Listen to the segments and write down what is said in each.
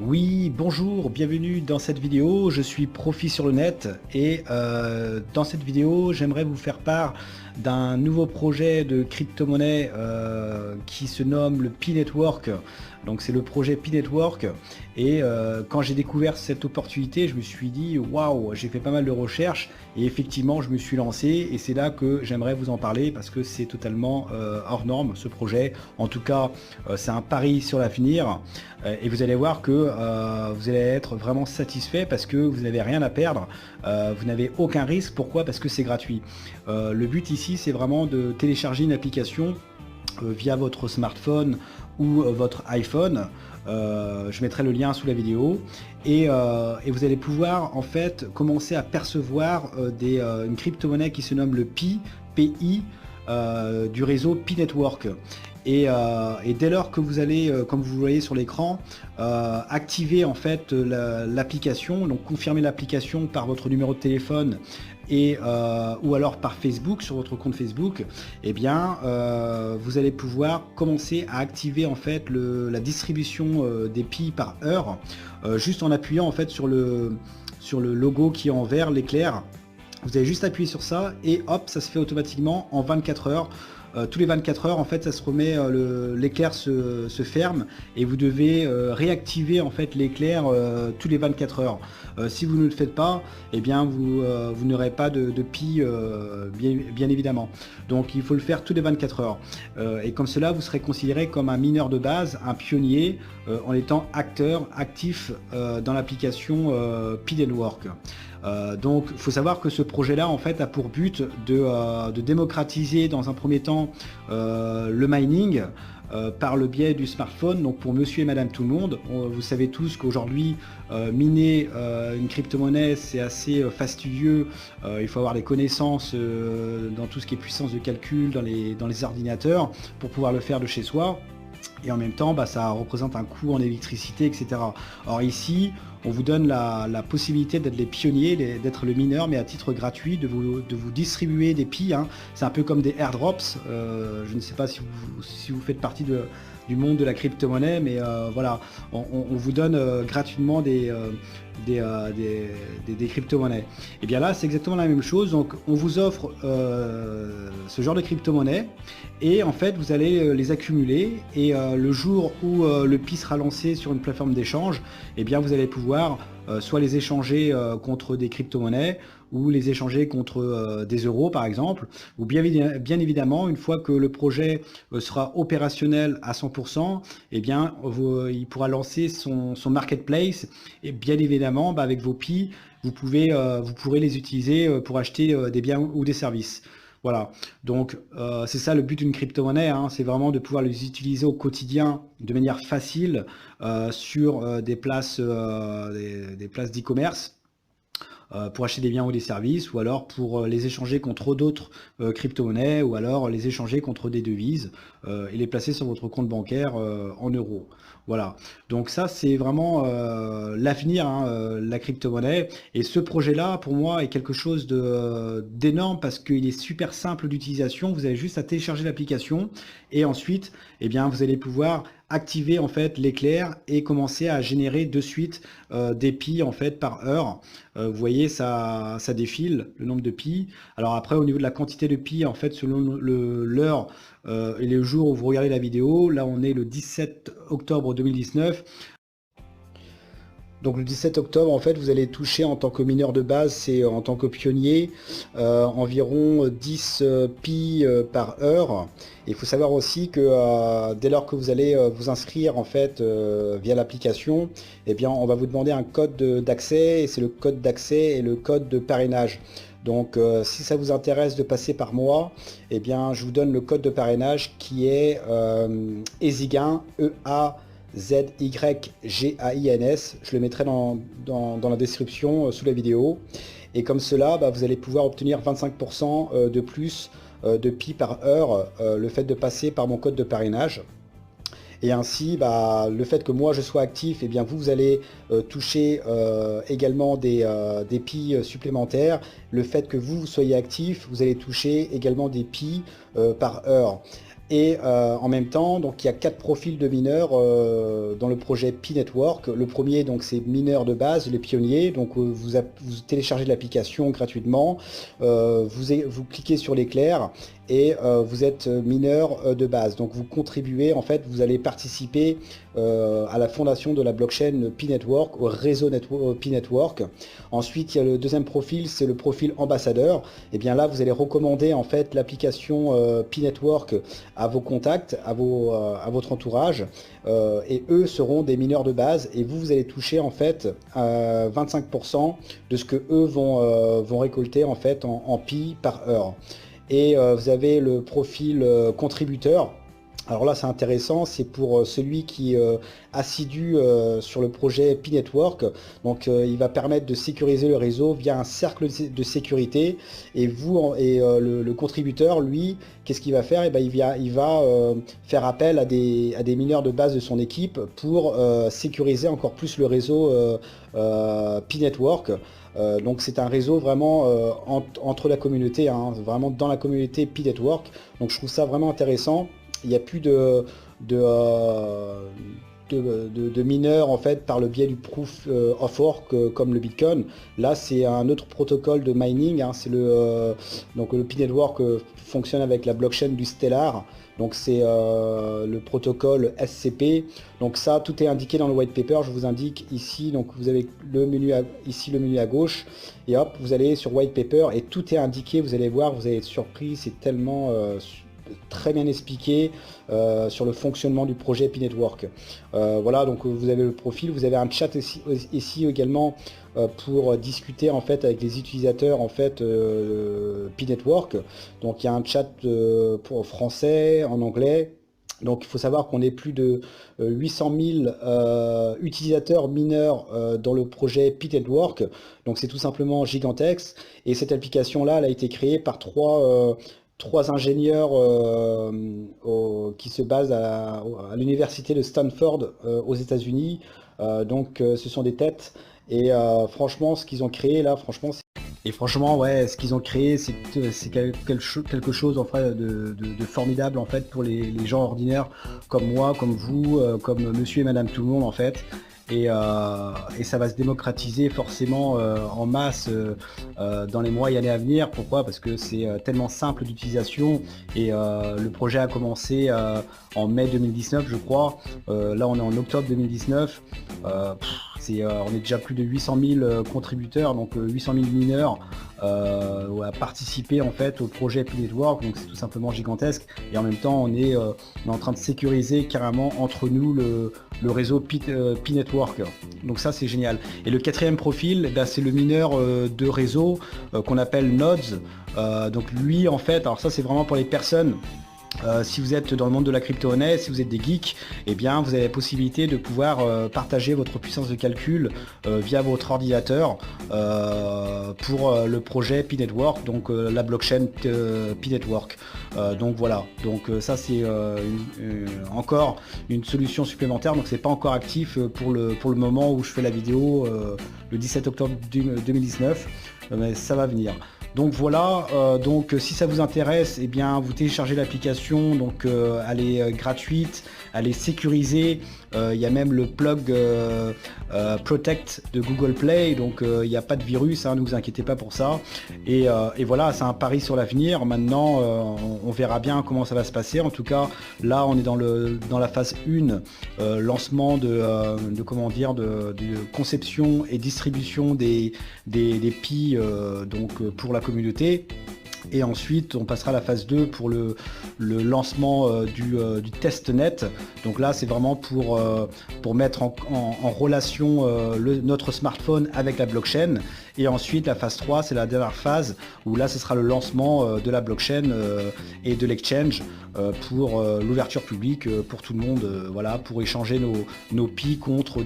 Oui, bonjour, bienvenue dans cette vidéo. Je suis Profi sur le net et dans cette vidéo, j'aimerais vous faire part d'un nouveau projet de crypto-monnaie qui se nomme le Pi Network. Donc c'est le projet Pi Network et quand j'ai découvert cette opportunité, je me suis dit waouh, j'ai fait pas mal de recherches et effectivement je me suis lancé et c'est là que j'aimerais vous en parler parce que c'est totalement hors norme ce projet. En tout cas, c'est un pari sur l'avenir. Et vous allez voir que vous allez être vraiment satisfait parce que vous n'avez rien à perdre, vous n'avez aucun risque. Pourquoi? Parce que c'est gratuit. Le but ici, c'est vraiment de télécharger une application via votre smartphone ou votre iPhone. Je mettrai le lien sous la vidéo et vous allez pouvoir en fait commencer à percevoir une crypto-monnaie qui se nomme le PI du réseau Pi Network. Et dès lors que vous allez, comme vous voyez sur l'écran, activer en fait l'application, donc confirmer l'application par votre numéro de téléphone et ou alors par Facebook, sur votre compte Facebook, eh bien vous allez pouvoir commencer à activer en fait la distribution des Pi par heure, juste en appuyant en fait sur le logo qui est en vert, l'éclair. Vous allez juste appuyer sur ça et hop, ça se fait automatiquement en 24 heures. Tous les 24 heures, en fait, ça se remet, l'éclair se ferme et vous devez réactiver en fait l'éclair tous les 24 heures. Si vous ne le faites pas, eh bien vous n'aurez pas de Pi, bien évidemment. Donc il faut le faire tous les 24 heures. Et comme cela, vous serez considéré comme un mineur de base, un pionnier, en étant actif dans l'application Pi Network. Donc il faut savoir que ce projet-là en fait a pour but de démocratiser dans un premier temps le mining par le biais du smartphone, donc pour monsieur et madame tout le monde. Vous savez tous qu'aujourd'hui miner une crypto-monnaie c'est assez fastidieux, il faut avoir des connaissances dans tout ce qui est puissance de calcul dans les ordinateurs pour pouvoir le faire de chez soi. Et en même temps, ça représente un coût en électricité, etc. Or ici, on vous donne la possibilité d'être les pionniers, d'être le mineur, mais à titre gratuit, de vous distribuer des Pi. Hein. C'est un peu comme des airdrops. Je ne sais pas si vous faites partie du monde de la crypto-monnaie, mais voilà, on vous donne gratuitement des crypto-monnaies. Et bien là, c'est exactement la même chose. Donc, on vous offre ce genre de crypto-monnaies et en fait, vous allez les accumuler et le jour où le Pi sera lancé sur une plateforme d'échange, eh bien, vous allez pouvoir soit les échanger contre des crypto-monnaies ou les échanger contre des euros par exemple, ou bien évidemment une fois que le projet sera opérationnel à 100%, eh bien il pourra lancer son marketplace et bien évidemment avec vos Pi vous pourrez les utiliser pour acheter des biens ou des services. Voilà, donc c'est ça le but d'une crypto-monnaie, hein, c'est vraiment de pouvoir les utiliser au quotidien de manière facile sur des places d'e-commerce pour acheter des biens ou des services, ou alors pour les échanger contre d'autres crypto-monnaies, ou alors les échanger contre des devises et les placer sur votre compte bancaire en euros. Voilà, donc ça c'est vraiment l'avenir, hein, la crypto-monnaie. Et ce projet-là, pour moi, est quelque chose d'énorme parce qu'il est super simple d'utilisation. Vous avez juste à télécharger l'application et ensuite, eh bien, vous allez pouvoir activer en fait l'éclair et commencer à générer de suite des Pi en fait par heure. Vous voyez ça défile le nombre de Pi. Alors après au niveau de la quantité de Pi en fait selon l'heure et le jour où vous regardez la vidéo, là on est le 17 octobre 2019. Donc le 17 octobre, en fait, vous allez toucher en tant que mineur de base, c'est en tant que pionnier, environ 10 Pi par heure. Il faut savoir aussi que dès lors que vous allez vous inscrire en fait via l'application, eh bien on va vous demander un code d'accès et c'est le code d'accès et le code de parrainage. Donc si ça vous intéresse de passer par moi, eh bien je vous donne le code de parrainage qui est EZYGAIN, ZYGAINS, je le mettrai dans la description sous la vidéo. Et comme cela, vous allez pouvoir obtenir 25% de plus de Pi par heure, le fait de passer par mon code de parrainage. Et ainsi, le fait que moi je sois actif, eh bien vous allez toucher également des Pi supplémentaires. Le fait que vous soyez actif, vous allez toucher également des Pi par heure. Et en même temps, donc il y a 4 profils de mineurs dans le projet Pi Network. Le premier, donc c'est mineurs de base, les pionniers. Donc vous téléchargez l'application gratuitement, vous cliquez sur l'éclair et vous êtes mineur de base. Donc vous contribuez, en fait, vous allez participer à la fondation de la blockchain Pi Network, au réseau Pi Network. Ensuite, il y a le deuxième profil, c'est le profil ambassadeur. Et bien là, vous allez recommander en fait l'application Pi Network à vos contacts, à votre entourage, et eux seront des mineurs de base, et vous allez toucher en fait 25% de ce que eux vont récolter en fait en pi par heure. Et vous avez le profil contributeur. Alors là, c'est intéressant, c'est pour celui qui est assidu sur le projet Pi Network. Donc il va permettre de sécuriser le réseau via un cercle de sécurité. Et le contributeur, lui, qu'est-ce qu'il va faire? Et ben, il va faire appel à des mineurs de base de son équipe pour sécuriser encore plus le réseau Pi Network. Donc c'est un réseau vraiment entre la communauté, hein, vraiment dans la communauté Pi Network. Donc je trouve ça vraiment intéressant. Il n'y a plus de mineurs en fait par le biais du proof of work comme le Bitcoin. Là c'est un autre protocole de mining, hein, donc le Pi Network fonctionne avec la blockchain du Stellar. Donc c'est le protocole SCP. Donc ça, tout est indiqué dans le white paper. Je vous indique ici, donc vous avez le menu ici, le menu à gauche, et hop, vous allez sur white paper et tout est indiqué. Vous allez voir, vous allez être surpris. C'est tellement très bien expliqué sur le fonctionnement du projet Pi Network. Voilà, donc vous avez le profil, vous avez un chat ici également pour discuter en fait avec les utilisateurs en fait Pi Network. Donc il y a un chat pour français, en anglais. Donc il faut savoir qu'on est plus de 800 000 utilisateurs mineurs dans le projet Pi Network. Donc c'est tout simplement gigantesque. Et cette application-là, elle a été créée par trois ingénieurs qui se basent à l'université de Stanford aux États-Unis. Donc ce sont des têtes. Et franchement, ce qu'ils ont créé là, franchement, ouais, ce qu'ils ont créé, c'est quelque chose en fait de formidable en fait pour les gens ordinaires comme moi, comme vous, comme monsieur et madame tout le monde en fait. Et ça va se démocratiser forcément en masse dans les mois et années à venir. Pourquoi? Parce que c'est tellement simple d'utilisation et le projet a commencé en mai 2019 je crois. Là on est en octobre 2019. On est déjà plus de 800 000 contributeurs, donc 800 000 mineurs à participer en fait au projet Pi Network, donc c'est tout simplement gigantesque. Et en même temps on est en train de sécuriser carrément entre nous le réseau Pi Network. Donc ça c'est génial. Et le quatrième profil, c'est le mineur de réseau qu'on appelle Nodes. Donc lui en fait, alors ça c'est vraiment pour les personnes. Si vous êtes dans le monde de la crypto-monnaie, si vous êtes des geeks, eh bien vous avez la possibilité de pouvoir partager votre puissance de calcul via votre ordinateur pour le projet Pi Network, donc la blockchain Pi Network. Donc voilà, donc ça c'est encore une solution supplémentaire, donc c'est pas encore actif pour le moment où je fais la vidéo le 17 octobre 2019, mais ça va venir. Donc voilà, donc si ça vous intéresse, eh bien vous téléchargez l'application, donc elle est gratuite, elle est sécurisée, il y a même le plug Protect de Google Play, donc il n'y a pas de virus, hein, ne vous inquiétez pas pour ça. Et voilà, c'est un pari sur l'avenir. Maintenant, on verra bien comment ça va se passer. En tout cas, là on est dans la phase 1, lancement de conception et distribution des Pi donc pour la communauté. Et ensuite on passera à la phase 2 pour le lancement du testnet. Donc là c'est vraiment pour mettre en relation notre smartphone avec la blockchain. Et ensuite la phase 3 c'est la dernière phase où là ce sera le lancement de la blockchain et de l'exchange pour l'ouverture publique pour tout le monde, voilà, pour échanger nos Pi contre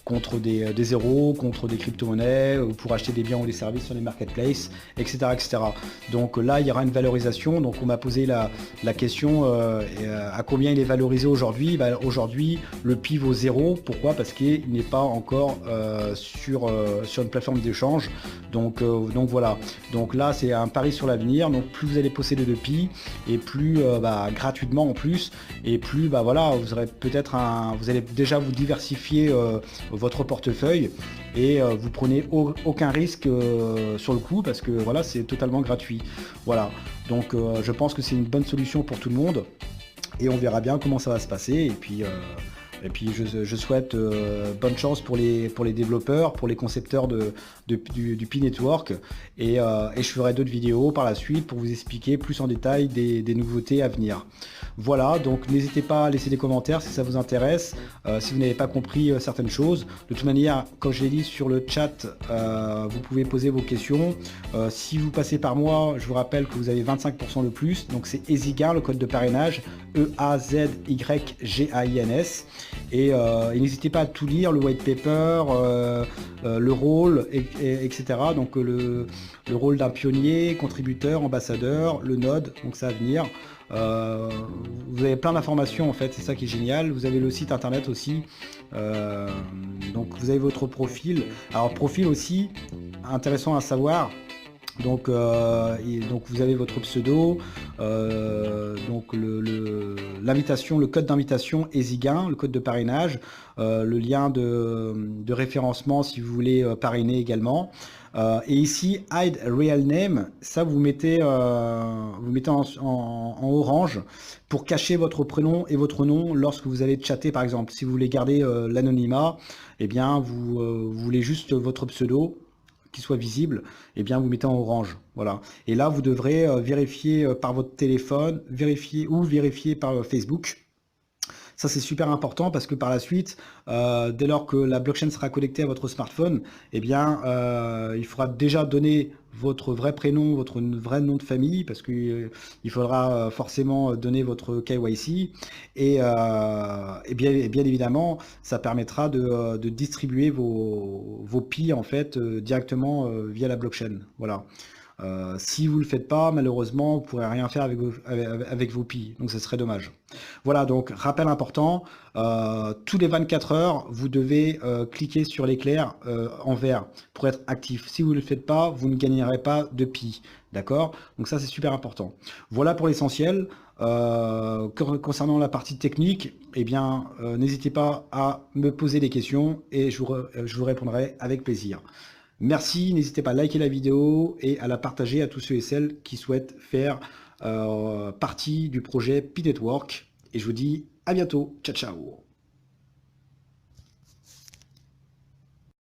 contre des zéros, contre des crypto-monnaies, ou pour acheter des biens ou des services sur les marketplaces, etc., etc. Donc là, il y aura une valorisation. Donc on m'a posé la question à combien il est valorisé aujourd'hui. Aujourd'hui, le Pi vaut 0. Pourquoi? Parce qu'il n'est pas encore sur une plateforme d'échange. Donc voilà. Donc là, c'est un pari sur l'avenir. Donc plus vous allez posséder de Pi, et plus gratuitement en plus, et plus voilà, vous aurez peut-être vous allez déjà vous diversifier votre portefeuille, et vous prenez aucun risque sur le coup, parce que voilà, c'est totalement gratuit. Voilà, donc je pense que c'est une bonne solution pour tout le monde, et on verra bien comment ça va se passer. Et puis je souhaite bonne chance pour les développeurs, pour les concepteurs du Pi Network, et je ferai d'autres vidéos par la suite pour vous expliquer plus en détail des nouveautés à venir. Voilà, donc n'hésitez pas à laisser des commentaires si ça vous intéresse, si vous n'avez pas compris certaines choses. De toute manière, comme je l'ai dit sur le chat, vous pouvez poser vos questions. Si vous passez par moi, je vous rappelle que vous avez 25% de plus, donc c'est EasyGain, le code de parrainage, EAZYGAINS. Et n'hésitez pas à tout lire, le white paper, le rôle, etc. Donc le rôle d'un pionnier, contributeur, ambassadeur, le node, donc ça va venir. Vous avez plein d'informations en fait, c'est ça qui est génial. Vous avez le site internet aussi, donc vous avez votre profil. Alors profil aussi, intéressant à savoir. Donc vous avez votre pseudo, donc l'invitation, le code d'invitation EasyGain, le code de parrainage, le lien de référencement si vous voulez parrainer également. Et ici, hide real name, ça vous mettez en orange pour cacher votre prénom et votre nom lorsque vous allez chatter par exemple. Si vous voulez garder l'anonymat, eh bien vous voulez juste votre pseudo qui soit visible, eh bien vous mettez en orange. Voilà. Et là, vous devrez vérifier par votre téléphone, vérifier par Facebook. Ça, c'est super important parce que par la suite, dès lors que la blockchain sera connectée à votre smartphone, eh bien, il faudra déjà donner votre vrai prénom, votre vrai nom de famille, parce qu'il faudra forcément donner votre KYC. Et bien évidemment, ça permettra de distribuer vos Pi en fait directement via la blockchain. Voilà. Si vous ne le faites pas, malheureusement, vous ne pourrez rien faire avec vos Pi, donc ce serait dommage. Voilà, donc rappel important, tous les 24 heures, vous devez cliquer sur l'éclair en vert pour être actif. Si vous ne le faites pas, vous ne gagnerez pas de Pi, d'accord? Donc ça, c'est super important. Voilà pour l'essentiel. Concernant la partie technique, eh bien, n'hésitez pas à me poser des questions et je vous répondrai avec plaisir. Merci, n'hésitez pas à liker la vidéo et à la partager à tous ceux et celles qui souhaitent faire partie du projet Pi Network. Et je vous dis à bientôt. Ciao, ciao.